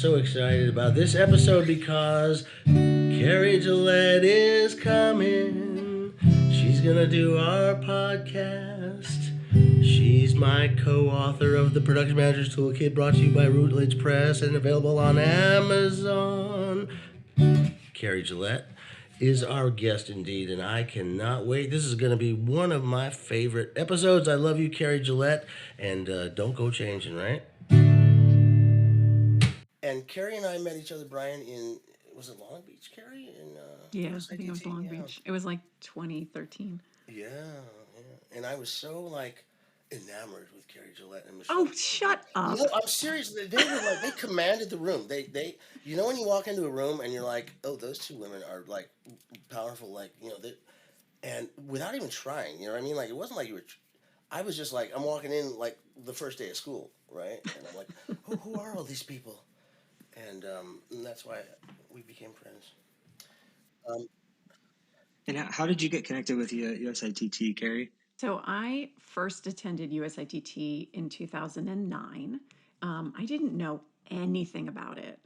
so excited about this episode because Cary Gillett is coming. She's gonna do our podcast. She's my co-author of the Production Manager's Toolkit, brought to you by Routledge Press and available on Amazon. Cary Gillett is our guest indeed, and I cannot wait. This is going to be one of my favorite episodes. I love you, Cary Gillett, and don't go changing, right? And Cary and I met each other, Brian, was it Long Beach, Cary? Yeah, I think it was Long Beach. It was like 2013. Yeah. And I was so enamored with Cary Gillett and Michelle. Oh, shut up! No, I'm serious. They were they commanded the room. They when you walk into a room and you're like, oh, those two women are powerful, and without even trying, you know what I mean? It wasn't like you were. I was just I'm walking in the first day of school, right? And I'm like, who are all these people? And that's why we became friends. And how did you get connected with USITT, Cary? So I first attended USITT in 2009. I didn't know anything about it,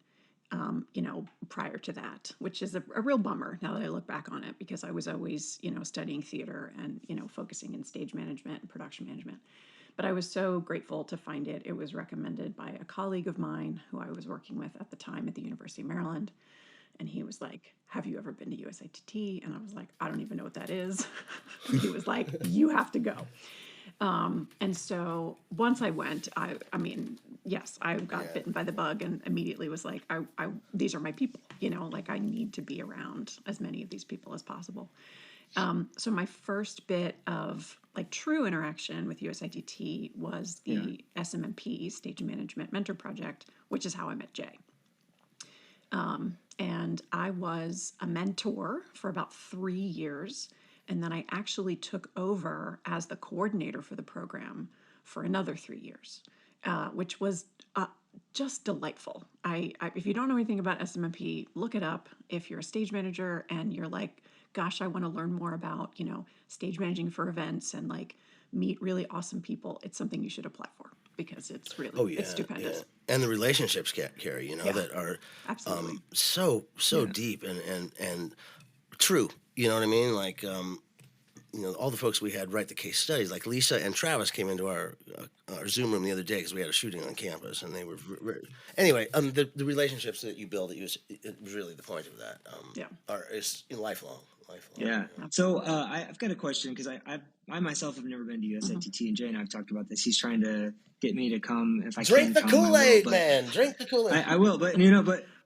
prior to that, which is a real bummer now that I look back on it, because I was always, studying theater and, focusing in stage management and production management. But I was so grateful to find it. It was recommended by a colleague of mine who I was working with at the time at the University of Maryland. And he was like, have you ever been to USITT? And I was like, I don't even know what that is. He was like, you have to go. And so once I went, I got bitten by the bug and immediately was like, these are my people, I need to be around as many of these people as possible. So my first bit of true interaction with USITT was the SMMP, Stage Management Mentor Project, which is how I met Jay. And I was a mentor for about 3 years. And then I actually took over as the coordinator for the program for another 3 years, which was just delightful. If you don't know anything about SMMP, look it up. If you're a stage manager and you're like, gosh, I want to learn more about, stage managing for events and meet really awesome people, it's something you should apply for because it's really, it's stupendous. Yeah. And the relationships, Cary, that are absolutely so deep and true. You know what I mean? All the folks we had write the case studies, like Lisa and Travis came into our Zoom room the other day because we had a shooting on campus, and they were anyway. The relationships that you build, it was really the point of that. Is lifelong. Yeah. So I've got a question because I myself have never been to USITT, and Jay and I have talked about this. He's trying to get me to come if I drink can. The Kool-Aid, man. Drink the Kool-Aid. I will, but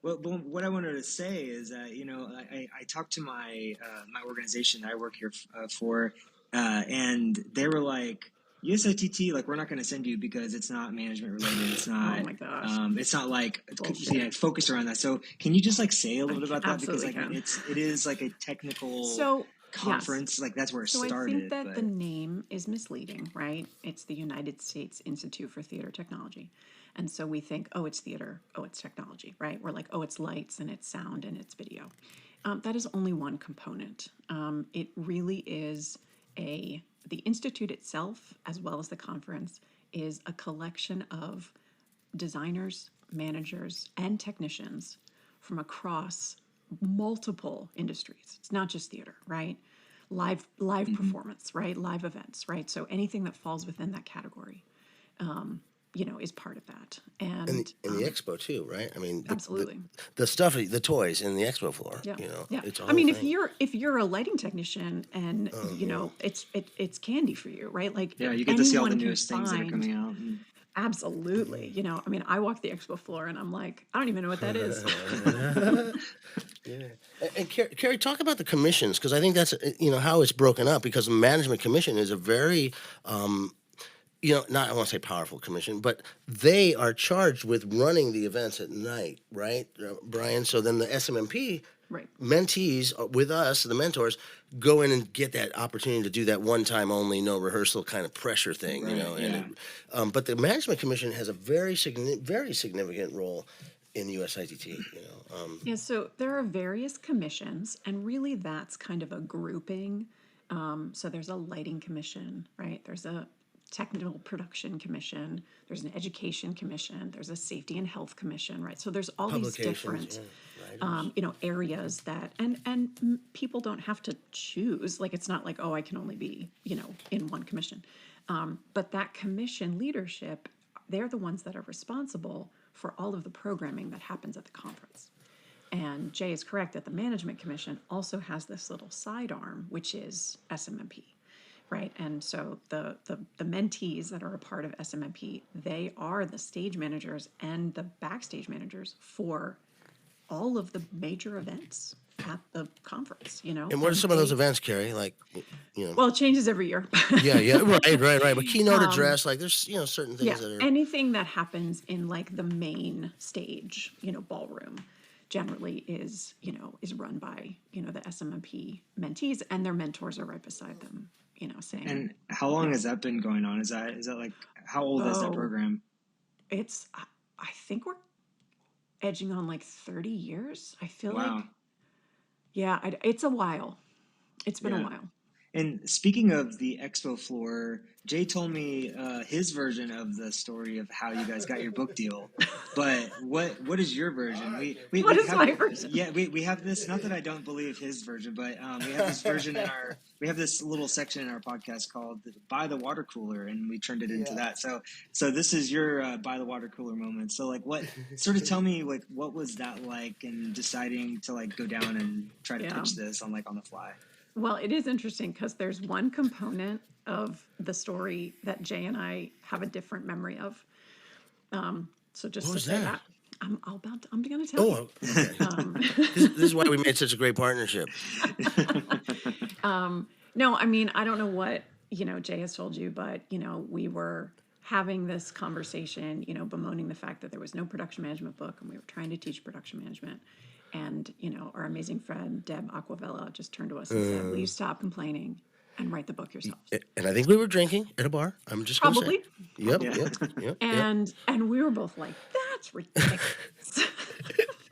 but what I wanted to say is that I talked to my my organization that I work here for, and they were like, USITT, we're not going to send you because it's not management related. It's not. Oh my gosh. It's not focused around that. So can you just say a little bit about that, because it is a technical conference. Yes. That's where it started. So I think that the name is misleading, right? It's the United States Institute for Theater Technology. And so we think, oh, it's theater, oh, it's technology, right? We're like, oh, it's lights and it's sound and it's video. That is only one component. It really is the institute itself, as well as the conference, is a collection of designers, managers, and technicians from across multiple industries. It's not just theater, right? Live performance, right? Live events, right? So anything that falls within that category, is part of that. And the expo too, right? I mean, absolutely. The stuff, the toys in the expo floor. Yeah. It's a I mean, thing. if you're a lighting technician and it's candy for you, right? You get to see all the newest things that are coming out. Absolutely. I mean, I walk the expo floor and I'm like, I don't even know what that is. Yeah. And Cary, talk about the commissions, because I think that's how it's broken up, because the management commission is a very not, I won't say powerful commission, but they are charged with running the events at night, right, Brian? So then the SMMP mentees with us, the mentors, go in and get that opportunity to do that one time only, no rehearsal kind of pressure thing, but the management commission has a very significant role in the USITT, so there are various commissions, and really that's kind of a grouping. So there's a lighting commission, right? There's a technical production commission, there's an education commission, there's a safety and health commission, right? So there's all these different, areas that, and people don't have to choose. Like, it's not like, oh, I can only be, in one commission. But that commission leadership, they're the ones that are responsible for all of the programming that happens at the conference. And Jay is correct that the Management Commission also has this little sidearm, which is SMMP, right? And so the mentees that are a part of SMMP, they are the stage managers and the backstage managers for all of the major events at the conference, And what are some of those events, Cary? Like, Well, it changes every year. yeah, right. But keynote address, like there's, certain things that are. Anything that happens in like the main stage, ballroom, generally is run by, the SMMP mentees, and their mentors are right beside them, saying. And how long has that been going on? Is that like, how old is that program? It's, I think we're edging on like 30 years. I feel Wow. like, it's a while. It's been a while. And speaking of the expo floor, Jay told me his version of the story of how you guys got your book deal. But what is your version? What is my version? Yeah, we have this. Not that I don't believe his version, but we have this version we have this little section in our podcast called "By the Water Cooler," and we turned it into that. So this is your by the water cooler moment. So like, what sort of tell me like what was that like, and deciding to like go down and try to pitch this on the fly. Well, it is interesting because there's one component of the story that Jay and I have a different memory of. So just to say that, I'm going to tell you. Okay. This is why we made such a great partnership. No, I mean, I don't know what, Jay has told you, but, we were having this conversation, bemoaning the fact that there was no production management book, and we were trying to teach production management. And, our amazing friend, Deb Aquavella, just turned to us and said, will you stop complaining and write the book yourselves? And I think we were drinking at a bar. I'm just going to say. Yep. And we were both like, that's ridiculous.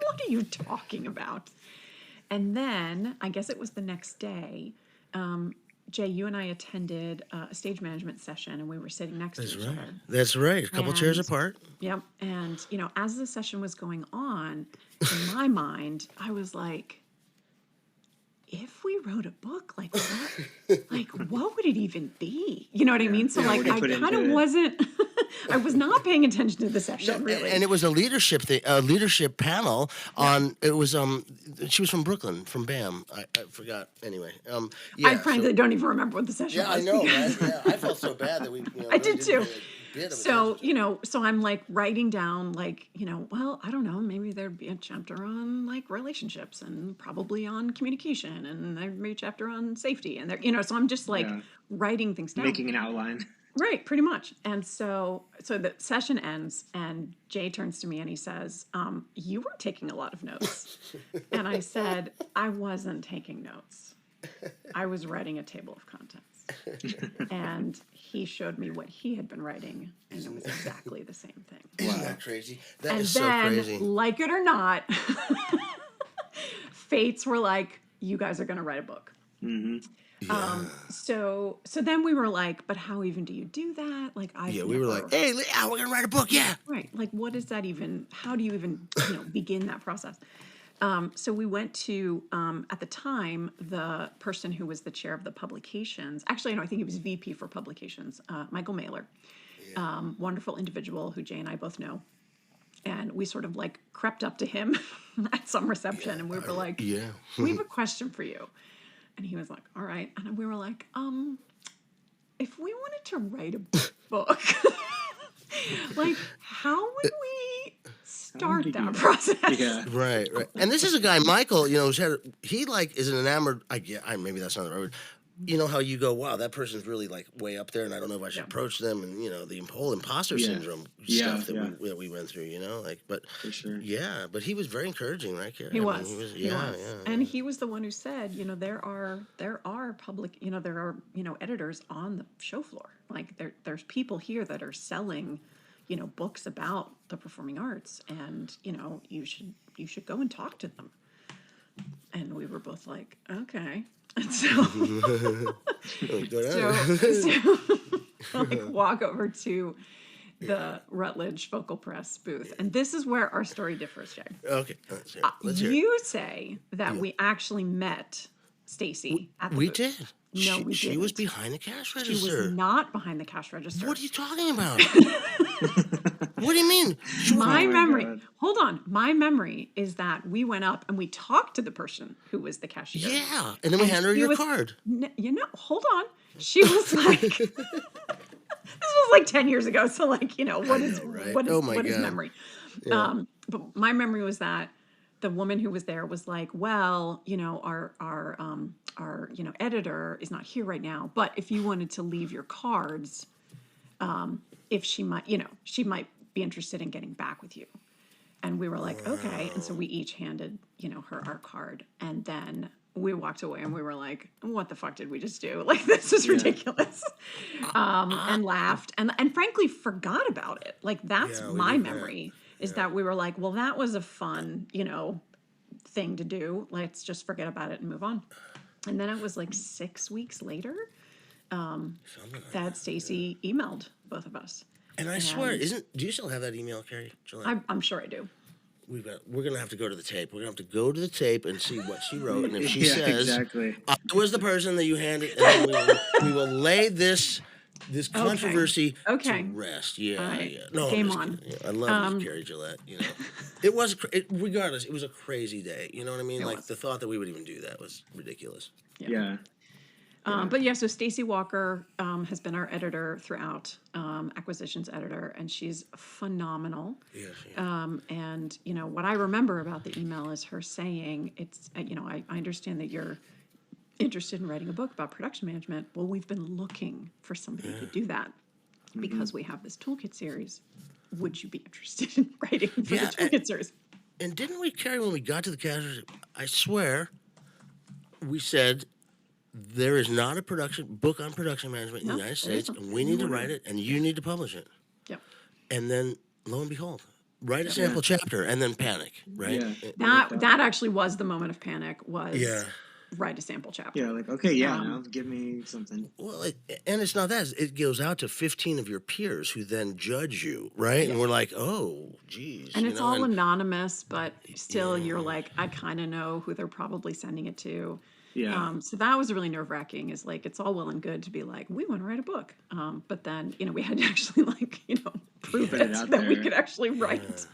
What are you talking about? And then, I guess it was the next day, Jay, you and I attended a stage management session, and we were sitting next to each other. That's right. A couple chairs apart. Yep. And, as the session was going on, in my mind, I was like, if we wrote a book, like what would it even be? You know what I mean? So I kind of wasn't, I was not paying attention to the session, really. And it was a leadership panel on, it was, she was from Brooklyn, from BAM. I forgot. Anyway. I frankly don't even remember what the session was. Yeah, I know, right? Yeah, I felt so bad that we, I did too. So, so I'm like writing down well, I don't know, maybe there'd be a chapter on like relationships, and probably on communication, and there'd be a chapter on safety, and there, so I'm just like writing things down. Making an outline. Right, pretty much. And so the session ends, and Jay turns to me and he says, you were taking a lot of notes. And I said, I wasn't taking notes. I was writing a table of contents. And he showed me what he had been writing, and it was exactly the same thing. Isn't that crazy? That and is then, so crazy. Like it or not, fates were like, you guys are going to write a book. Mm-hmm. Yeah. So then we were like, but how even do you do that? Like, we were like, hey, we're going to write a book. Yeah. Right. Like, what is that even? How do you even, begin that process? So we went to, at the time, the person who was the chair of the publications, actually, no, I think he was VP for publications, Michael Mailer, wonderful individual who Jay and I both know. And we sort of like crept up to him at some reception, and we were like, we have a question for you. And he was like, all right. And we were like, if we wanted to write a book, like, how would we start that process? Yeah. Right. And this is a guy, Michael, he like is an enamored, maybe that's not the right word. You know how you go, wow, that person's really like way up there, and I don't know if I should approach them, and the whole imposter syndrome stuff that we went through, but for sure. Yeah, but he was very encouraging, right, Cary? He was. Yeah. And he was the one who said, there are public, there are, editors on the show floor. Like there's people here that are selling, books about the performing arts, and you should go and talk to them. And we were both like, like walk over to the Rutledge Focal Press booth. And this is where our story differs, Jay. Okay, let's hear it. You say that we actually met Stacy at the We booth. did. No, we She didn't. was behind the cash She register. was not behind the cash register. What are you talking about? What do you mean? My memory. God. Hold on. My memory is that we went up and we talked to the person who was the cashier. Yeah, and then we handed her she your was- card. Hold on. She was like, this was like 10 years ago. So like, what is right? what is Oh my what is God. memory? But my memory was that the woman who was there was like, well, our editor is not here right now, but if you wanted to leave your cards, if she might be interested in getting back with you. And we were like, okay. And so we each handed, her our card. And then we walked away and we were like, what the fuck did we just do? Like, this is ridiculous. And laughed and frankly forgot about it. Like, that's my memory is that we were like, well, that was a fun, thing to do. Let's just forget about it and move on. And then it was like 6 weeks later that Stacy emailed both of us. And I swear, do you still have that email, Cary Gillett? I'm sure I do. We're gonna have to go to the tape. We're gonna have to go to the tape and see what she wrote. And if she Yeah, says, exactly. "I was the person that you handed," and then we will lay this controversy Okay. to rest. Yeah, right. yeah. No, Game I'm just on. kidding. Yeah, I love you, Cary Gillett. It was regardless. It was a crazy day. You know what I mean? Like was. the thought that we would even do that was ridiculous. Yeah. But yeah, so Stacy Walker has been our editor throughout, acquisitions editor, and she's phenomenal. Yes. And what I remember about the email is her saying, "It's I understand that you're interested in writing a book about production management. Well, we've been looking for somebody to do that because we have this toolkit series. Would you be interested in writing for the toolkit series?" And didn't we, Cary, when we got to the cash, I swear, we said, there is not a book on production management in the United States, and we need to write it, and you need to publish it. Yep. And then, lo and behold, write a sample chapter, and then panic, right? Yeah. That actually was the moment of panic. Was Yeah. write a sample chapter. Yeah, like, okay, now give me something. Well, and it's not that. It goes out to 15 of your peers who then judge you, right? And we're like, oh, geez. And it's all anonymous, but still you're like, I kind of know who they're probably sending it to. Yeah. So that was really nerve-wracking, is like, it's all well and good to be like, we want to write a book. But then, we had to actually prove Put it out that we there. could actually write.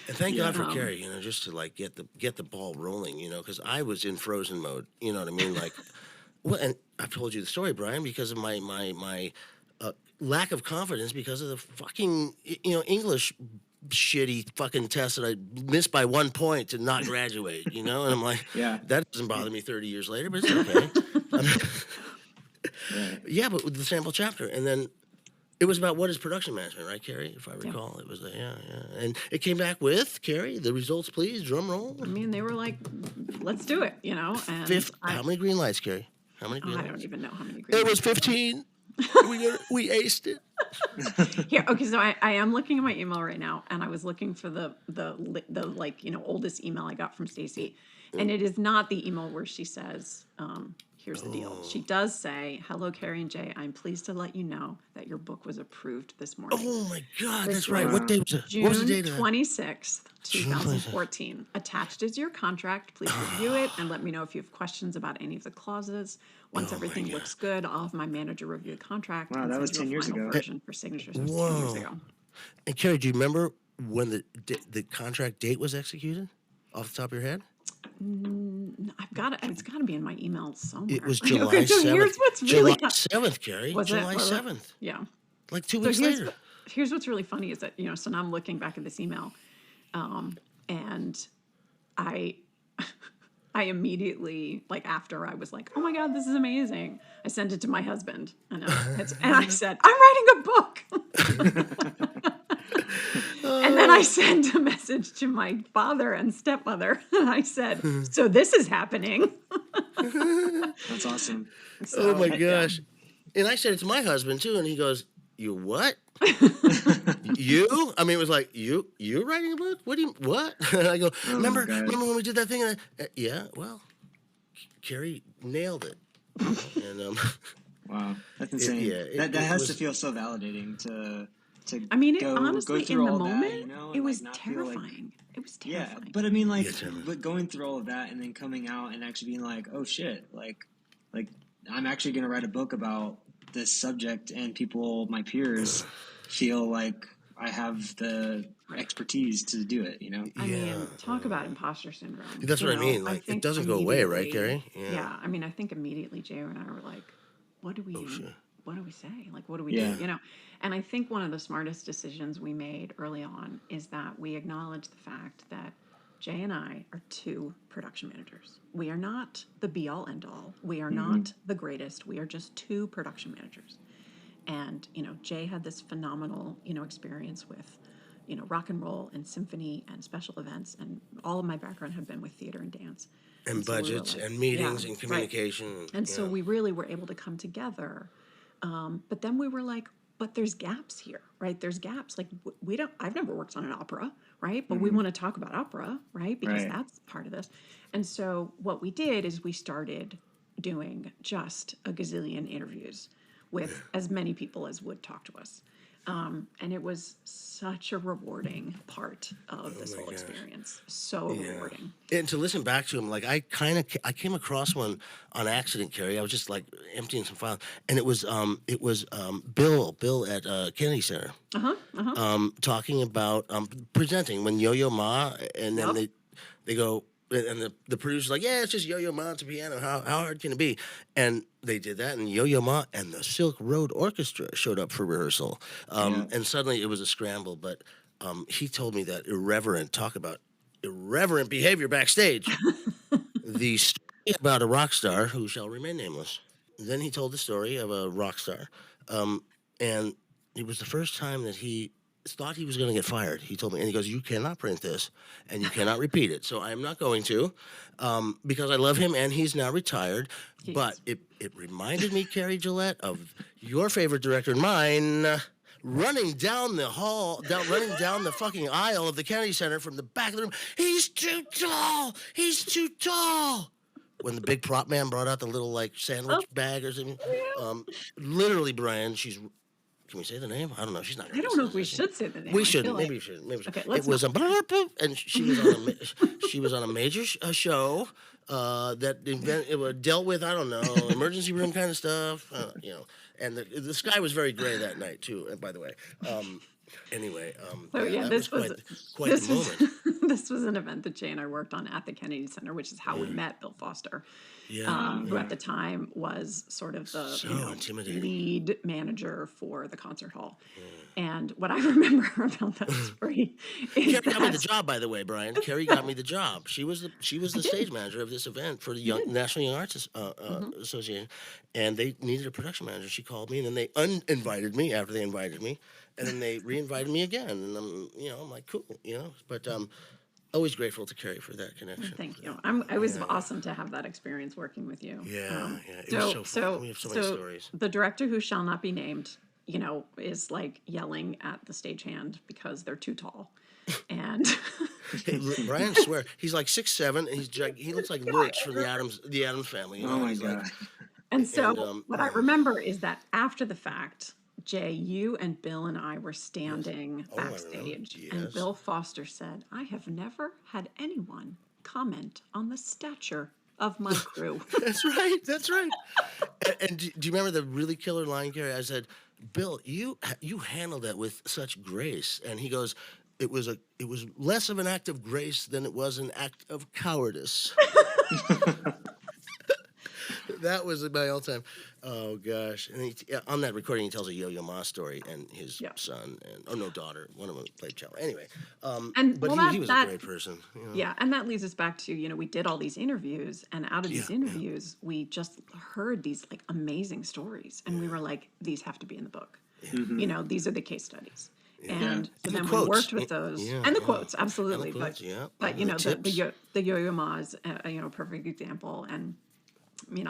And thank God for Cary, just to like get the ball rolling, because I was in frozen mode. You know what I mean? Like, well, and I've told you the story, Brian, because of my lack of confidence because of the fucking English shitty fucking test that I missed by 1 point to not graduate. And I'm like, that doesn't bother me 30 years later, but it's okay. Yeah, but with the sample chapter, and then. It was about what is production management, right, Cary? If I recall, it was and it came back with Cary. The results, please, drum roll. I mean, they were like, let's do it, And How many green lights, Cary? How many green lights? I don't even know how many green It lights. was 15. we aced it. Here, okay, so I am looking at my email right now, and I was looking for the oldest email I got from Stacy, and it is not the email where she says, here's the deal. She does say, "Hello, Cary and Jay. I'm pleased to let you know that your book was approved this morning." Oh my God, that's right. What day was it? What was the date of that? 26th, 2014. Attached is your contract. Please review it and let me know if you have questions about any of the clauses. Once everything looks good, I'll have my manager review the contract. Wow, and that was send you a 10 years final ago. version for signatures. It was 10 years ago. And Cary, do you remember when the contract date was executed? Off the top of your head? I've got it. It's got to be in my email somewhere. It was July Okay, so 7th. here's what's really July 7th, Cary. Was it? July Was it? 7th. Yeah. Like 2 So weeks later. here's what's really funny is that so now I'm looking back at this email, and I immediately, like, after I was like, oh my God, this is amazing, I sent it to my husband, and I said, I'm writing a book. And then I sent a message to my father and stepmother, and I said, so this is happening. That's awesome. Oh my gosh. And I said it to my husband too, and he goes, "You what? You?" I mean, it was like, you're writing a book? What? And I go, remember when we did that thing? Yeah, well, Cary nailed it. And Wow, that's insane. That It has to was. feel so validating to I mean, it go honestly, through in the all that, moment, and it like was not feel like, terrifying. It was yeah. terrifying. But I mean, like, Yeah, Trevor. but going through all of that and then coming out and actually being like, oh shit, like I'm actually gonna write a book about this subject, and people, my peers, feel like I have the Right. expertise to do it. I Yeah, mean, talk about imposter syndrome. that's what I mean. I Like, it think doesn't go away, right, immediately, Cary? Yeah. yeah, I mean, I think immediately Jay and I were like, what do Oh we, shit. what do we say? Like, what do we do? Yeah. And I think one of the smartest decisions we made early on is that we acknowledge the fact that Jay and I are two production managers. We are not the be all end all. We are Mm-hmm. not the greatest. We are just two production managers. And, Jay had this phenomenal, experience with, rock and roll and symphony and special events. And all of my background had been with theater and dance. And And so we were budgets like, and yeah, meetings and right. communication. And so Yeah. we really were able to come together. But then we were like, but there's gaps here, right? There's gaps. Like I've never worked on an opera, right? But we Mm-hmm. want to talk about opera, right? Because Right. that's part of this. And so what we did is we started doing just a gazillion interviews with as many people as would talk to us. And it was such a rewarding part of this Oh my whole gosh. experience. So Yeah. rewarding. And to listen back to him, like I came across one on accident, Cary. I was just like emptying some files, and it was Bill at Kennedy Center talking about presenting when Yo-Yo Ma, and then Yep. they go. And the producer's like, yeah, it's just Yo-Yo Ma, it's a piano. How hard can it be? And they did that, and Yo-Yo Ma and the Silk Road Orchestra showed up for rehearsal. Yeah. And suddenly it was a scramble. But he told me that talk about irreverent behavior backstage. The story about a rock star who shall remain nameless. Then he told the story of a rock star, and it was the first time that he thought he was going to get fired. He told me, and he goes, "You cannot print this, and you cannot repeat it." So I am not going to, because I love him, and he's now retired. But Jeez. it reminded me, Cary Gillett, of your favorite director and mine. Running down the hall, running down the fucking aisle of the Kennedy Center from the back of the room. He's too tall. He's too tall. When the big prop man brought out the little like Oh, sandwich bag or something, yeah. literally, Brian, can we say the name? I don't know. She's not I gonna don't listen know to if we this. should say the name. We I feel shouldn't. like Maybe we should. Maybe we should. okay, It let's was not. and she was on she was on a major show it dealt with, I don't know, emergency room kind of stuff. And the sky was very gray that night too. By the way, anyway, So yeah, yeah, that was this was quite the this was moment. this was an event that Jay and I worked on at the Kennedy Center, which is how we met Bill Foster, Yeah, who at the time was sort of the so intimidating. lead manager for the concert hall. And what I remember about that story is Cary got me the that job, by the way, Brian. Cary got me the job. She was I the did. stage manager of this event for the You did. National Young Artists Hmm. Association, and they needed a production manager. She called me, and then they uninvited me after they invited me, and then they re-invited me again. And I'm like, cool, But always grateful to Cary for that connection. Thank For you. that. It was Yeah, awesome to have that experience working with you. yeah, yeah. It was So so fun. so We have so many so stories. the director who shall not be named, is like yelling at the stagehand because they're too tall, and Hey, Brian, swear he's like 6'7", and he looks like Lurch from the Adams Family. Oh my He's like, God. and so and what I remember is that after the fact, Jay, you and Bill and I were yes. standing Oh, I remember. backstage, and Yes. Bill Foster said, "I have never had anyone comment on the stature of my crew." That's right. That's right. And do you remember the really killer line, Gary? I said, "Bill, you handled that with such grace," and he goes, "It was less of an act of grace than it was an act of cowardice." That was my all time. Oh gosh! And on that recording, he tells a Yo-Yo Ma story and his Yeah. son and no daughter. One of them played cello. Anyway, And but well, he was a great person. yeah, and that leads us back to, we did all these interviews, and out of these Yeah, yeah, interviews, we just heard these like amazing stories, and we were like, these have to be in the book. Mm-hmm. These are the case studies. yeah. And so And the then we quotes. worked with those, Yeah, and the yeah. quotes, And the absolutely. quotes. Yeah. But The tips. the Yo-Yo Ma is a perfect example. And we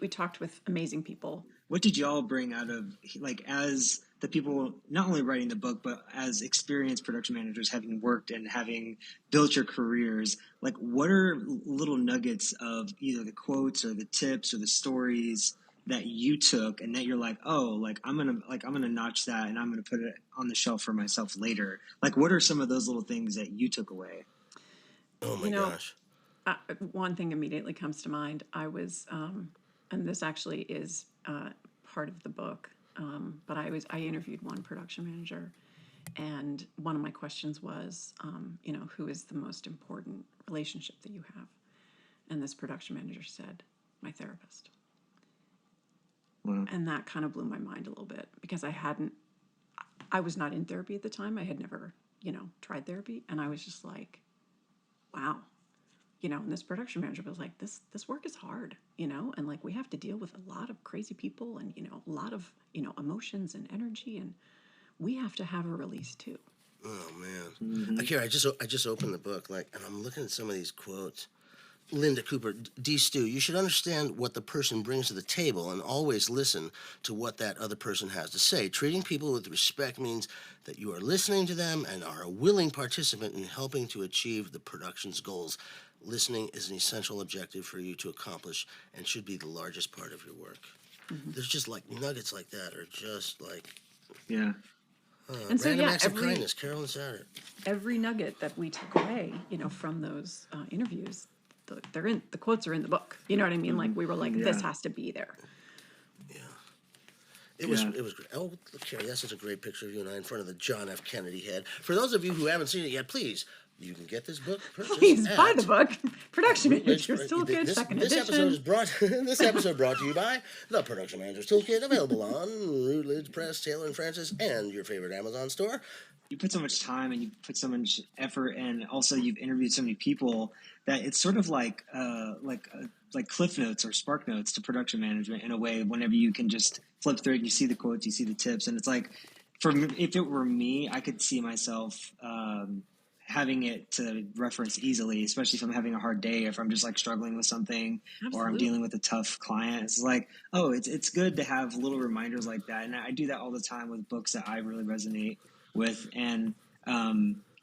talked with amazing people. What did y'all bring out of, like, as the people not only writing the book, but as experienced production managers, having worked and having built your careers? Like, what are little nuggets of either the quotes or the tips or the stories that you took and that you're like, oh, like I'm gonna notch that and I'm gonna put it on the shelf for myself later? Like, what are some of those little things that you took away? Oh my You know, gosh. one thing immediately comes to mind. I was, and this actually is part of the book, but I interviewed one production manager, and one of my questions was, who is the most important relationship that you have? And this production manager said, my therapist. Well, And that kind of blew my mind a little bit because I was not in therapy at the time. I had never, tried therapy. And I was just like, wow. And this production manager was like, this work is hard, and like we have to deal with a lot of crazy people and, a lot of, emotions and energy. And we have to have a release too. Oh man. mm-hmm. Here, I just opened the book, like, and I'm looking at some of these quotes. Linda Cooper, D. Stu, you should understand what the person brings to the table and always listen to what that other person has to say. Treating people with respect means that you are listening to them and are a willing participant in helping to achieve the production's goals. Listening is an essential objective for you to accomplish and should be the largest part of your work. Mm-hmm. There's just like nuggets like that are just like Yeah. And so, random yeah, acts of kindness, Carolyn Satter. every nugget that we took away, from those interviews, the quotes are in the book. You know what I mean? Like we were like, this Yeah. has to be there. Yeah. It was great. Oh, look, Carrie, that's such a great picture of you and I in front of the John F. Kennedy head. For those of you who haven't seen it yet, please, you can get this book purchased. Please buy at the book. Production Routledge. Manager's Toolkit, second edition. This episode brought to you by the Production Manager's Toolkit, available on Routledge Press, Taylor and Francis, and your favorite Amazon store. You put so much time and you put so much effort, and also you've interviewed so many people that it's sort of like cliff notes or spark notes to production management in a way. Whenever you can just flip through it, you see the quotes, you see the tips, and it's like, for me, if it were me, I could see myself having it to reference easily, especially if I'm having a hard day, if I'm just like struggling with something, or I'm dealing with a tough client. It's like, oh, it's good to have little reminders like that, and I do that all the time with books that I really resonate with. And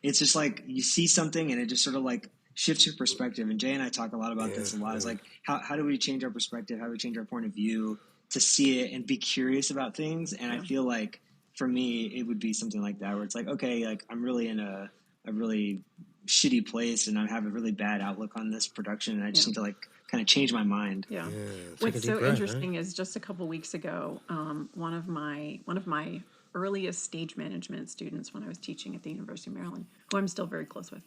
it's just like you see something and it just sort of like shifts your perspective. And Jay and I talk a lot about this a lot. It's like, how do we change our perspective? How do we change our point of view to see it and be curious about things? And I feel like for me, it would be something like that, where it's like, okay, like I'm really in a really shitty place and I have a really bad outlook on this production, and I just need to like kind of change my mind. Yeah. What's so interesting is just a couple weeks ago, one of my earliest stage management students when I was teaching at the University of Maryland, who I'm still very close with,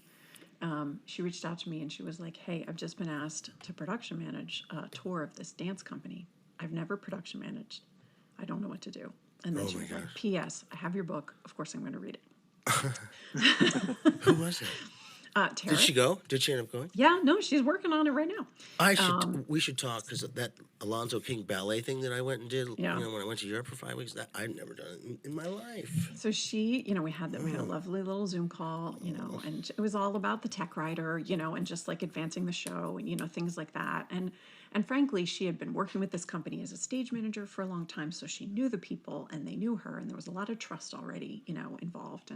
she reached out to me and she was like, hey, I've just been asked to production manage a tour of this dance company. I've never production managed. I don't know what to do. And then she was like, P.S. I have your book. Of course I'm going to read it. Who was it? Tara. Did she go? Did she end up going? Yeah, no, she's working on it right now. We should talk, because that Alonzo King ballet thing that I went and did. Yeah. When I went to Europe for 5 weeks, that I'd never done it in my life. So she, we had a lovely little Zoom call, and it was all about the tech writer, and just like advancing the show and things like that. And frankly, she had been working with this company as a stage manager for a long time, so she knew the people and they knew her, and there was a lot of trust already, involved.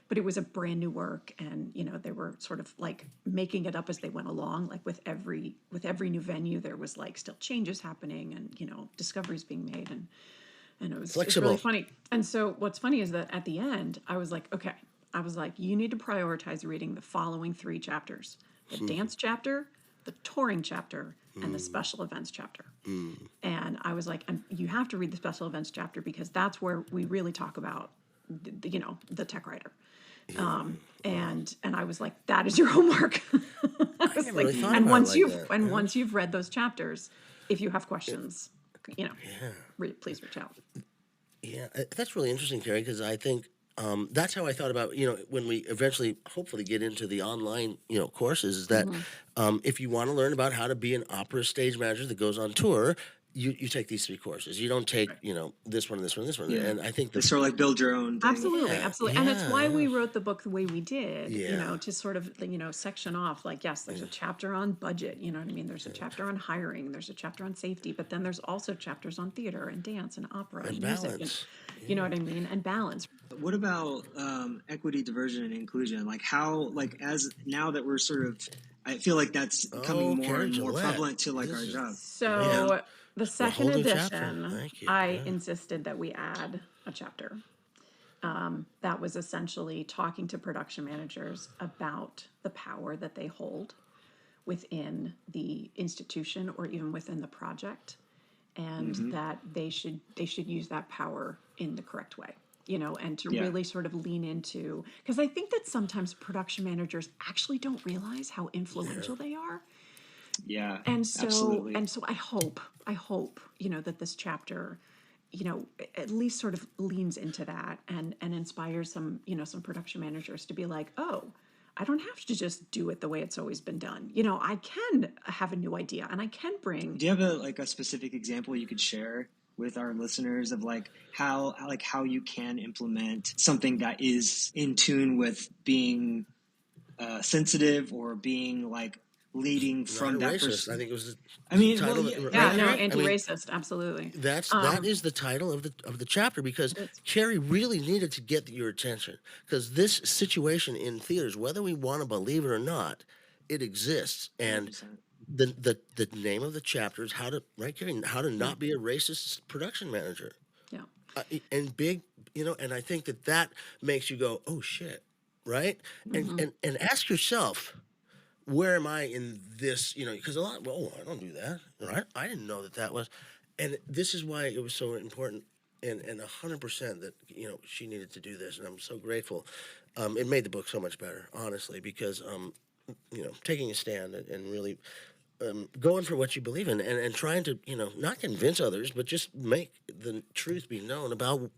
But it was a brand new work, and they were sort of like making it up as they went along. Like with every new venue, there was like still changes happening, and discoveries being made, and it was really funny. And so what's funny is that at the end, I was like, okay, you need to prioritize reading the following 3 chapters: the dance chapter, the touring chapter, and the special events chapter. And I was like, and you have to read the special events chapter because that's where we really talk about the tech writer. And I was like, that is your homework. I was like, really and once you've read those chapters, if you have questions, please reach out. Yeah, that's really interesting, Cary, because I think that's how I thought about, when we eventually hopefully get into the online, courses, is that if you want to learn about how to be an opera stage manager that goes on tour, you take these 3 courses. You don't take, this one, this one, this one. Yeah. And I think it's sort of like build your own thing. Absolutely. Yeah. And it's why we wrote the book the way we did, Yeah. to sort of, section off, like, yes, there's a chapter on budget, you know what I mean? There's a chapter on hiring, there's a chapter on safety, but then there's also chapters on theater and dance and opera and music. Balance. You know what I mean? And balance. What about equity, diversity, and inclusion? Like how, like as now that we're sort of I feel like that's becoming Oh, more Cary and more Gillett. prevalent to like This our is job. man, So the a whole second new chapter. edition, Thank you. I Yeah. insisted that we add a chapter. That was essentially talking to production managers about the power that they hold within the institution or even within the project, and Hmm. that they should use that power in the correct way, and to Yeah. really sort of lean into, because I think that sometimes production managers actually don't realize how Yeah. influential they are. Yeah. And so Absolutely. and so I hope that this chapter, at least sort of leans into that and inspires some production managers to be like, oh, I don't have to just do it the way it's always been done. I can have a new idea, and I can bring. Do you have a specific example you could share with our listeners of how you can implement something that is in tune with being sensitive or being like leading Not a from that racist. I person? think it was I the mean, well, title, yeah, right, Yeah, yeah, no, Cary? I mean, anti-racist, absolutely. that is the title of the chapter because It's Cary really needed to get your attention because this situation in theaters, whether we want to believe it or not, it exists. And 100%. the name of the chapter is how to right, Cary, how to Yeah, not be a racist production manager. yeah. And big, and I think that makes you go, oh shit, right? And Hmm. and ask yourself, where am I in this? Because a lot, well, I don't do that. I didn't know that was, and this is why it was so important, and 100% that she needed to do this, and I'm so grateful. It made the book so much better, honestly, because taking a stand and really going for what you believe in and trying to not convince others but just make the truth be known about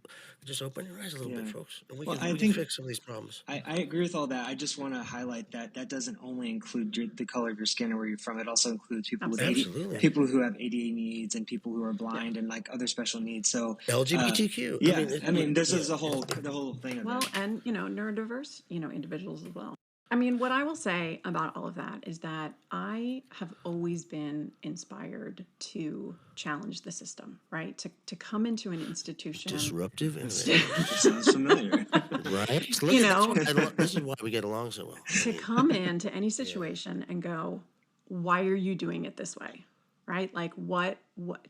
just open your eyes a little bit, Yeah. folks, and Well, I we can think fix some of these problems. I agree with all that. I just want to highlight that that doesn't only include the color of your skin or where you're from. It also includes people with Absolutely. Absolutely. people who have ADA needs and people who are Yeah. blind and like other special needs. So, LGBTQ. I yeah, mean, I mean, this yeah. is the whole thing of Well, it. and neurodiverse, individuals as well. I mean, what I will say about all of that is that I have always been inspired to challenge the system, right? To come into an institution, Disruptive This, innovators. this sounds familiar. Right? Look you at that's know, why this is why we get along so well. I to mean, come into any yeah. situation and go, why are you doing it this way? Right? Like, what,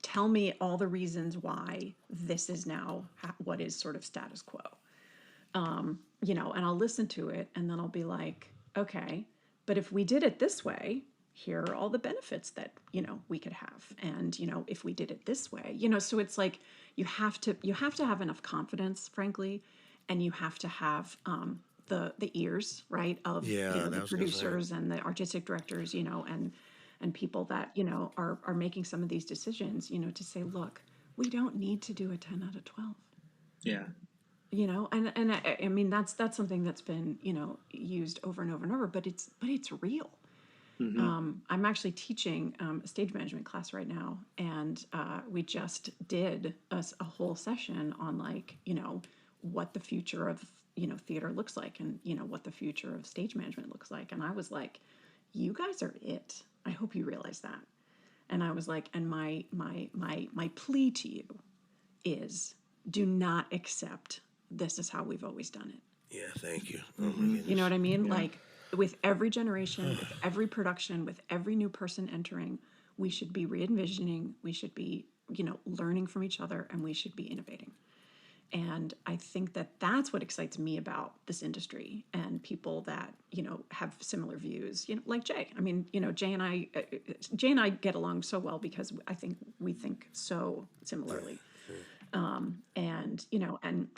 tell me all the reasons why this is now what is sort of status quo. And I'll listen to it and then I'll be like, okay, but if we did it this way, here are all the benefits that, we could have. And, if we did it this way, so it's like you have to have enough confidence, frankly, and you have to have the ears, right, of Yeah, that the was gonna say. producers and the artistic directors, and people that, are making some of these decisions, to say, look, we don't need to do a 10 out of 12. Yeah. And I mean that's something that's been used over and over and over, but it's real. Hmm. I'm actually teaching a stage management class right now, and we just did a whole session on, like, what the future of theater looks like, and what the future of stage management looks like, and I was like, you guys are it. I hope you realize that. And I was like, and my plea to you is, do not accept this is how we've always done it. Yeah, thank you. Oh my Hmm. You know goodness. what I mean? Yeah. Like, with every generation, with every production, with every new person entering, we should be re-envisioning, we should be, learning from each other, and we should be innovating. And I think that that's what excites me about this industry and people that, have similar views, like Jay. I mean, Jay and I get along so well because I think we think so similarly. And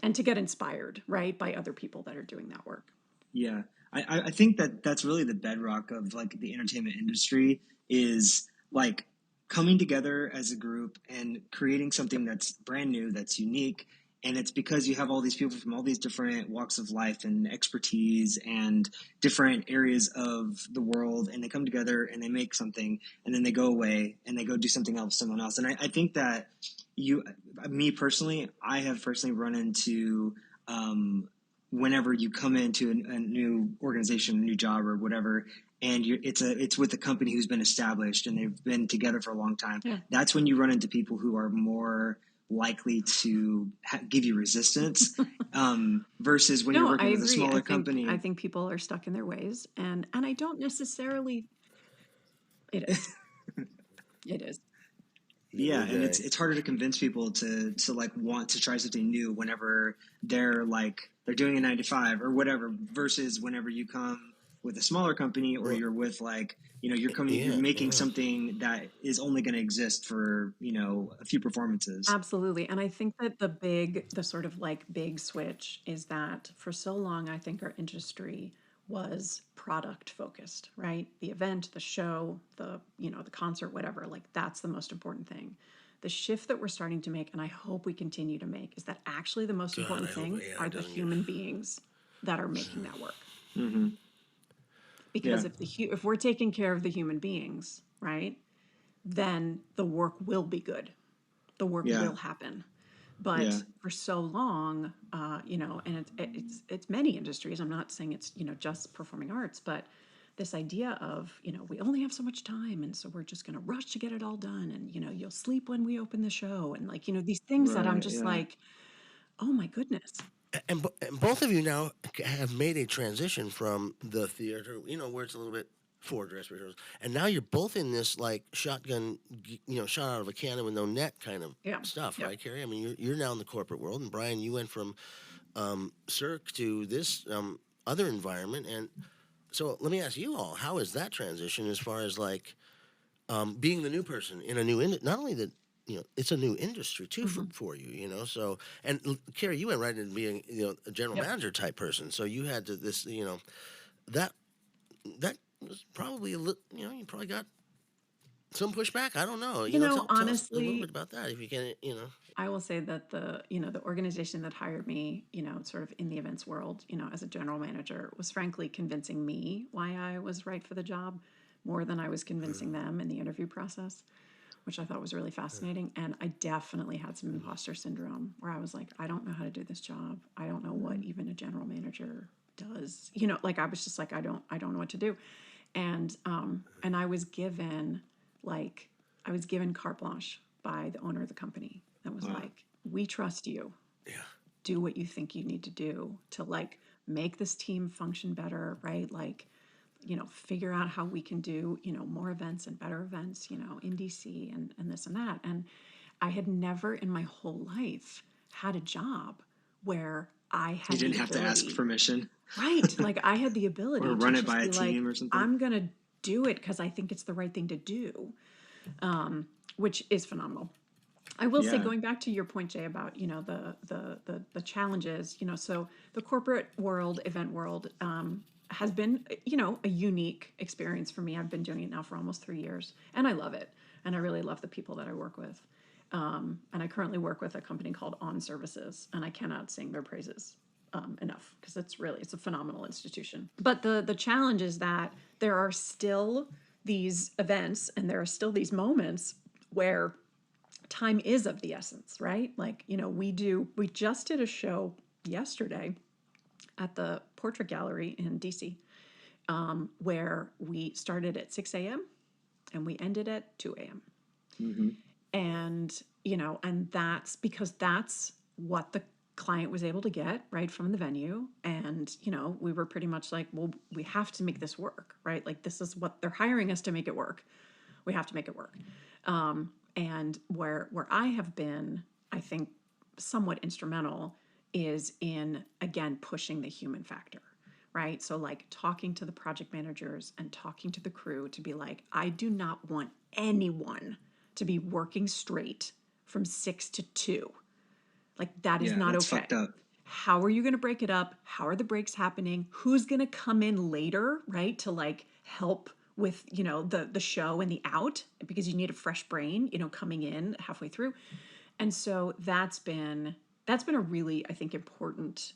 and to get inspired, right, by other people that are doing that work. Yeah. I think that that's really the bedrock of like the entertainment industry is like coming together as a group and creating something that's brand new, that's unique. And it's because you have all these people from all these different walks of life and expertise and different areas of the world, and they come together and they make something, and then they go away and they go do something else, someone else. And I think that me personally, I have personally run into whenever you come into a new organization, a new job or whatever, and it's with a company who's been established and they've been together for a long time. Yeah. That's when you run into people who are more likely to give you resistance versus when you're No, I working with a agree. smaller I company. think people are stuck in their ways, and I don't necessarily It is. It is. It Yeah, would and vary. it's harder to convince people to like want to try something new whenever they're doing a 9 to 5 or whatever, versus whenever you come with a smaller company, or Well, you're with like, you're yeah, making yeah. something that is only going to exist for, a few performances. Absolutely. And I think that the sort of like big switch is that for so long, I think our industry was product focused, right? The event, the show, the concert, whatever, like that's the most important thing. The shift that we're starting to make, and I hope we continue to make, is that actually the most God, important I hope thing AI are the doesn't get. human beings that are making that work. Mm-hmm. Because Yeah, if we're taking care of the human beings, right, then the work will be good. The work yeah, will happen. yeah, But for so long, and it's many industries. I'm not saying it's just performing arts, but this idea of we only have so much time, and so we're just going to rush to get it all done, and you'll sleep when we open the show, and like these things that I'm right, just yeah, like, oh my goodness. And both of you now have made a transition from the theater, where it's a little bit for dress rehearsals, and now you're both in this like shotgun, shot out of a cannon with no net kind of Yeah. stuff, Yep. right, Carrie? I mean, you're now in the corporate world, and Brian, you went from Cirque to this other environment, and so let me ask you all, how is that transition as far as like being the new person in a new not only that it's a new industry too Hmm. for you, so and Carrie, you went right into being a general Yep. manager type person, so you had to this that that was probably a little, you probably got some pushback. I don't know, tell us a little bit Honestly, about that if you can, I will say that the organization that hired me, sort of in the events world, as a general manager, was frankly convincing me why I was right for the job more than I was convincing them in the interview process, which I thought was really fascinating. And I definitely had some imposter syndrome where I was like, I don't know how to do this job. I don't know what even a general manager does. Like I was just like, I don't know what to do. And I was given like I was given carte blanche by the owner of the company that was wow, like, we trust you. yeah. Do what you think you need to do to like make this team function better, right? Like, figure out how we can do, more events and better events, in DC and this and that. And I had never in my whole life had a job where I you had didn't the have to ask ability, permission right? Like I had the or ability to run it just by a be like, team or something. I'm going to do it because I think it's the right thing to do, which is phenomenal. I will say, Yeah, going back to your point, Jay, about the challenges. So the corporate world, event world, has been a unique experience for me. I've been doing it now for almost 3 years, and I love it, and I really love the people that I work with. And I currently work with a company called On Services, and I cannot sing their praises enough because it's a phenomenal institution. But the challenge is that there are still these events and there are still these moments where time is of the essence, right? Like, we just did a show yesterday at the Portrait Gallery in DC, where we started at 6 a.m. and we ended at 2 a.m. mm-hmm. And that's because that's what the client was able to get right from the venue. And, we were pretty much like, well, we have to make this work, right? Like, this is what they're hiring us to make it work. We have to make it work. And where I have been, I think, somewhat instrumental is in again pushing the human factor, right? So like talking to the project managers and talking to the crew to be like, I do not want anyone to be working straight from 6 to 2. Like that is Yeah, not that's okay. fucked up. How are you going to break it up? How are the breaks happening? Who's going to come in later, right? To like help with, the show and the out because you need a fresh brain, coming in halfway through. And so that's been a really, I think, important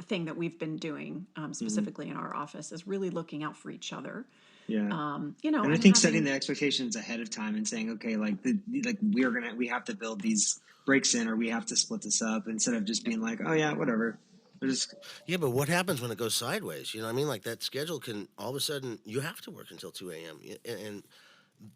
thing that we've been doing Mm-hmm. specifically in our office is really looking out for each other. Yeah. And I And think setting having the expectations ahead of time and saying, okay, like we have to build these breaks in, or we have to split this up, instead of just being like, oh yeah, whatever. We're just Yeah, but what happens when it goes sideways? You know what I mean? Like that schedule can all of a sudden you have to work until 2 a.m. And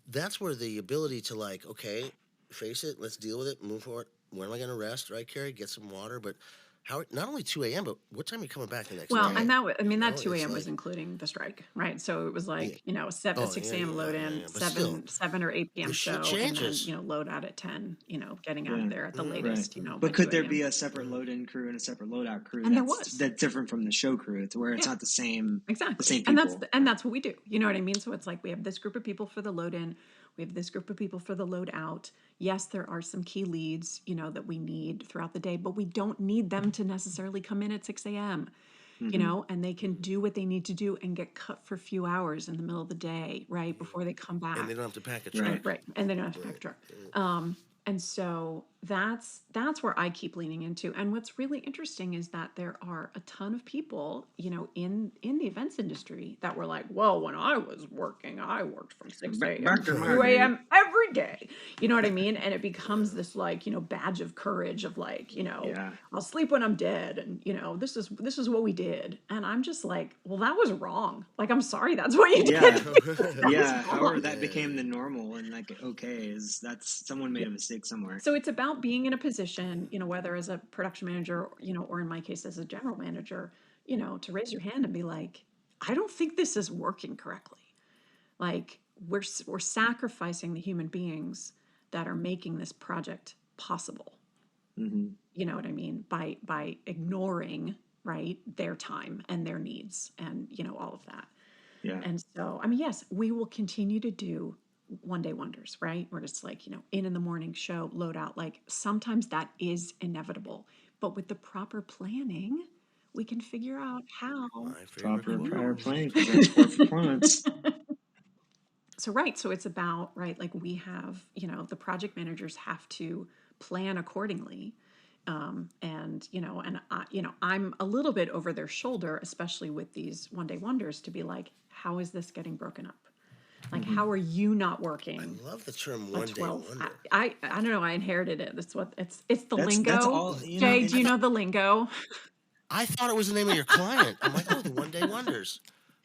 that's where the ability to like, okay, face it, let's deal with it, move forward. When am I going to rest? Right, Carrie? Get some water, but how not only 2 a.m. but what time are you coming back the next Well, day? and You that know, 2 it's a.m. was like including the strike, right? So it was yeah. like, Oh 6 yeah, a.m. load in, but still, 7 or 8 the p.m. shit show, and then, changes. load out at 10, getting out of Yeah. there at the Mm-hmm. Right. latest, by But could 2 there a.m. be a separate Mm-hmm. load-in crew and a separate load-out crew And there that's was. different from the show crew, to where it's Yeah. not the same Exactly. people? And that's what we do. You know what I mean? So it's like we have this group of people for the load in, we have this group of people for the load out. Yes, there are some key leads, that we need throughout the day, but we don't need them to necessarily come in at 6 a.m. Mm-hmm. And they can do what they need to do and get cut for a few hours in the middle of the day, right? Before they come And they back. don't have to pack a Right. truck. Right. And they don't have to pack a Right. truck. And so that's where I keep leaning into. And what's really interesting is that there are a ton of people, in the events industry that were like, well, when I was working, I worked from 6 a.m. Back to in my 2 day. a.m. every day. You know what I mean? And it becomes this like, badge of courage of like, Yeah. I'll sleep when I'm dead, and this is what we did. And I'm just like, well, that was wrong. Like, I'm sorry, that's what you Yeah. did. That was Yeah. However, wrong. that became the normal and like okay, is that's someone made a mistake somewhere. So it's about being in a position, whether as a production manager, or in my case as a general manager, to raise your hand and be like, I don't think this is working correctly. Like, we're sacrificing the human beings that are making this project possible. Mm-hmm. You know what I mean? By ignoring, right, their time and their needs, and all of that. Yeah. And so, I mean, yes, we will continue to do one day wonders, right? Where it's like, in the morning show, load out. Like, sometimes that is inevitable. But with the proper planning, we can figure out how. My favorite Proper quote. prior planning prevents poor performance. So, right. So it's about, right, like we have, the project managers have to plan accordingly. I'm a little bit over their shoulder, especially with these one day wonders, to be like, how is this getting broken up? Like, Mm-hmm. how are you not I working love the term a one day 12? wonder. I don't know. I inherited it. That's what it's the That's lingo. all, Jay, do and you know the lingo? I thought it was the name of your client. I'm like, oh, the one day wonders.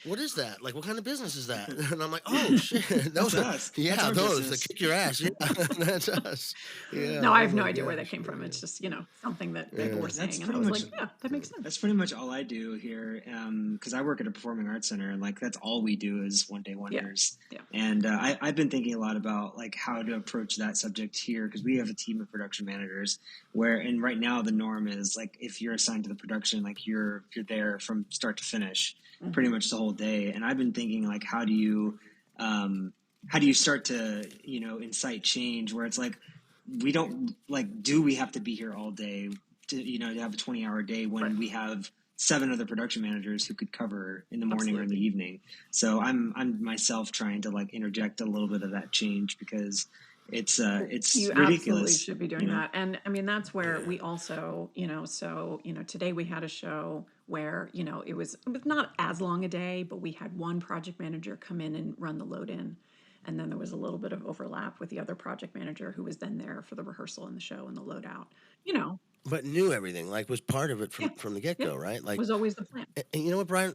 What is that? Like, what kind of business is that? And I'm like, oh shit, that's those are us. That's yeah, our those that business. kick your ass. Yeah, that's us. Yeah. No, I Oh have no my idea where that gosh. came from. It's just, something that people Yeah. were That's saying. And I pretty was much like, yeah, that makes sense. that's pretty much all I do here. Because I work at a performing arts center, and like that's all we do is one day Yeah. wonders. Yeah. And I've been thinking a lot about like how to approach that subject here, because we have a team of production managers and right now the norm is like if you're assigned to the production, like you're there from start to finish, pretty much the whole day. And I've been thinking like how do you start to incite change where it's like we don't like do we have to be here all day to have a 20-hour day when Right. we have 7 other production managers who could cover in the morning or in the Absolutely. evening. So I'm myself trying to like interject a little bit of that change because it's You absolutely ridiculous. should be doing that. And I mean, that's where we also, today we had a show where, it was not as long a day, but we had one project manager come in and run the load in. And then there was a little bit of overlap with the other project manager who was then there for the rehearsal and the show and the load out. But knew everything, like was part of it Yeah, from the get yeah, go, right? Like, was always the plan. and you know what, Brian?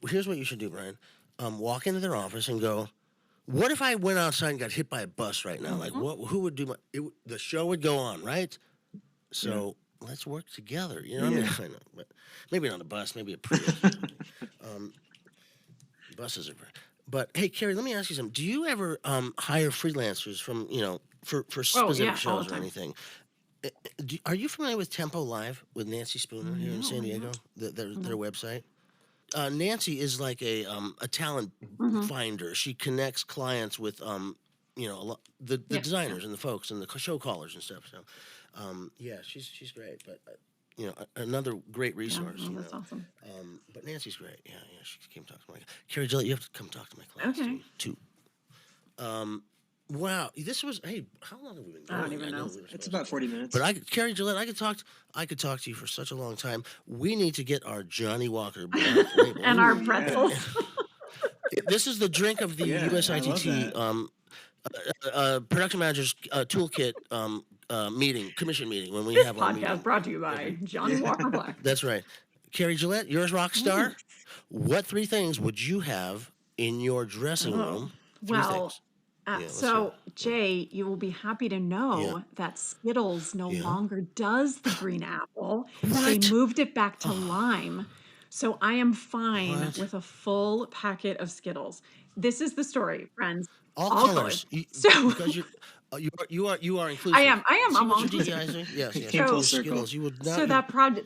Here's what you should do, Brian. Walk into their office and go, what if I went outside and got hit by a bus right now? Like, who would do the show would go on, right? So let's work together. You know what I mean? I know, but maybe not a bus, maybe a Prius. Buses are, but hey, Cary, let me ask you something. Do you ever hire freelancers from for Oh, specific yeah, all shows the or time. anything? Are you familiar with Tempo Live with Nancy Spooner here in No, San I'm Diego? not. Their website. Nancy is like a talent finder. She connects clients with the Yeah, yeah. designers and the folks and the show callers and stuff. So yeah, she's great. But another great Yeah, resource. oh, that's awesome. But Nancy's great. Yeah, she came talk to my Cary Gillett. You have to come talk to my class Okay. too. Wow, this was hey. How long have we been going? I don't even know. We were It's supposed about 40 minutes. But Cary Gillett, I could talk to you for such a long time. We need to get our Johnny Walker Black label. And our Ooh, pretzels. This is the drink of the Yeah, I love USITT that. production managers toolkit commission meeting when we This have our podcast meeting. brought to you by Johnny Walker Black. That's right. Cary Gillett, yours rock star. What 3 things would you have in your dressing room? 3 Well, things. let's So, hear it. Jay, you will be happy to know that Skittles no Yeah. longer does the green apple. They What? moved it back to lime. So I am fine What? with a full packet of Skittles. This is the story, friends. All All colors. colors, So because you are I inclusive. am. I am. See I'm what all you're inclusive. DEIing? Yes, It yes. came With full So your circle. Skittles, you would so not.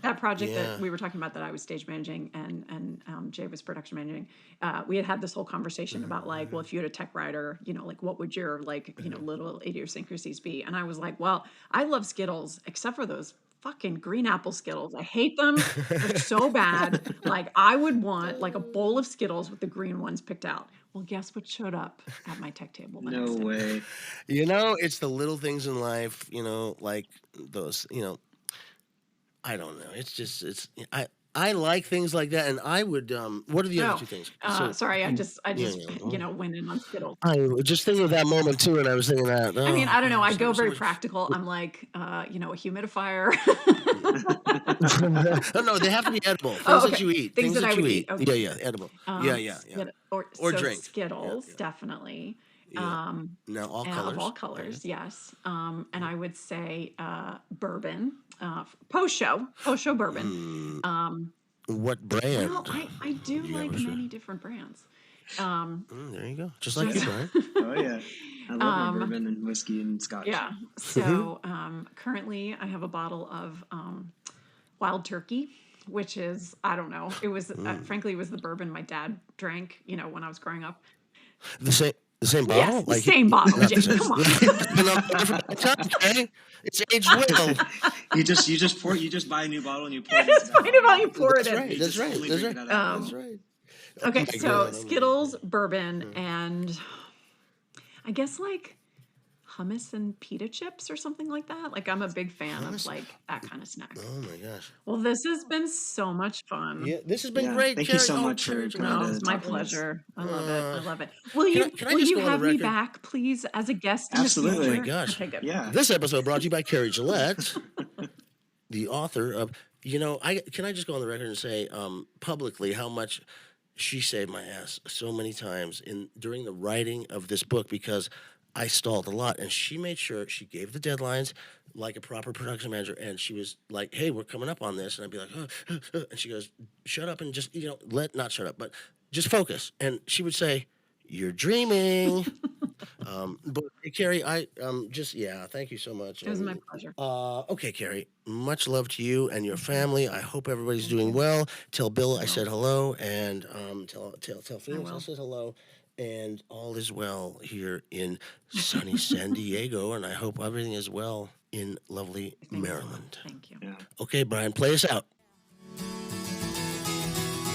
that project Yeah. that we were talking about that I was stage managing and Jay was production managing, we had this whole conversation about like, well, if you had a tech writer, like what would your like, little idiosyncrasies be? And I was like, well, I love Skittles except for those fucking green apple Skittles. I hate them. They're so bad. Like I would want like a bowl of Skittles with the green ones picked out. Well, guess what showed up at my tech table the No next day? way. It's the little things in life, like those, I don't know. I like things like that, and I would. What are the other Oh, two things? So, sorry. I yeah, just, went in on Skittles. I was just thinking of that moment too, and I was thinking that. I mean, Oh I don't know. I gosh, that go was so very much. practical. I'm like, a humidifier. Oh, no, they have to be edible. Oh, Things that okay. you eat. Things Things that I that you would eat. eat. Yeah, Okay. yeah, edible. Yeah, yeah, yeah. Or So drink. Yeah, Skittles, yeah, definitely. yeah. Now all Of all colors. colors, yes. And I would say bourbon, post show bourbon. Mm, Um, what brand? well, I do You like have a many different brands. There you go. Just like you, Just Brian. Oh yeah, I love my um, bourbon and whiskey and scotch. yeah. So currently, I have a bottle of Wild Turkey, which is I don't know. It was frankly it was the bourbon my dad drank. When I was growing up. The same. The same bottle? Yes, the same bottle, Not the Jay. same. Come on. It's been on there for a time, okay? It's aged well. You just buy a new bottle and you pour it Just into find that out bottle. you pour it That's in. right. You That's just right. only That's drink right. it out of that That's bottle. right. Okay, my so God, oh my Skittles, bourbon, and I guess like hummus and pita chips or something like that. Like I'm a big fan of Hummus? like that kind of snack. Oh my gosh. Well, this has been so much fun. Yeah, this has been Yeah, great, thank you Carrie. so Oh, much Carrie for Gillett. coming Oh, to it's my talk with us. pleasure. I love it. I love it. Will Can I will just you go on the have me record? back, please, as a guest in Absolutely. the Oh future? my gosh. Okay, good. Yeah. This episode brought to you by Cary Gillett, the author of. Can I just go on the record and say publicly how much she saved my ass so many times during the writing of this book because I stalled a lot, and she made sure she gave the deadlines like a proper production manager, and she was like, "Hey, we're coming up on this," and I'd be like, and she goes, "Shut up and just not shut up, but just focus." And she would say, "You're dreaming." But hey, Carrie, thank you so much. It was my pleasure. Okay, Carrie, much love to you and your family. I hope everybody's Thank doing you. well. Tell Bill I will. said hello, and tell Phoenix I will. said hello, and all is well here in sunny San Diego, and I hope everything is well in lovely Maryland. Thank you. Yeah. Okay, Brian, play us out.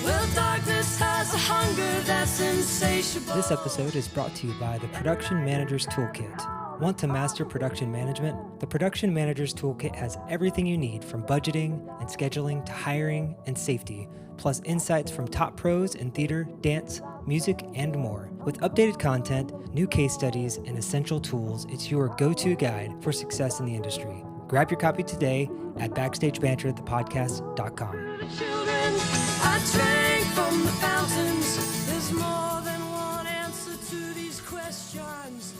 Well, darkness has a hunger that's insatiable. This episode is brought to you by the Production Manager's Toolkit. Want to master production management? The Production Manager's Toolkit has everything you need from budgeting and scheduling to hiring and safety, plus insights from top pros in theater, dance, music, and more. With updated content, new case studies, and essential tools, it's your go-to guide for success in the industry. Grab your copy today at BackstageBanterThePodcast.com. Children, I drank from the fountains. There's more than one answer to these questions.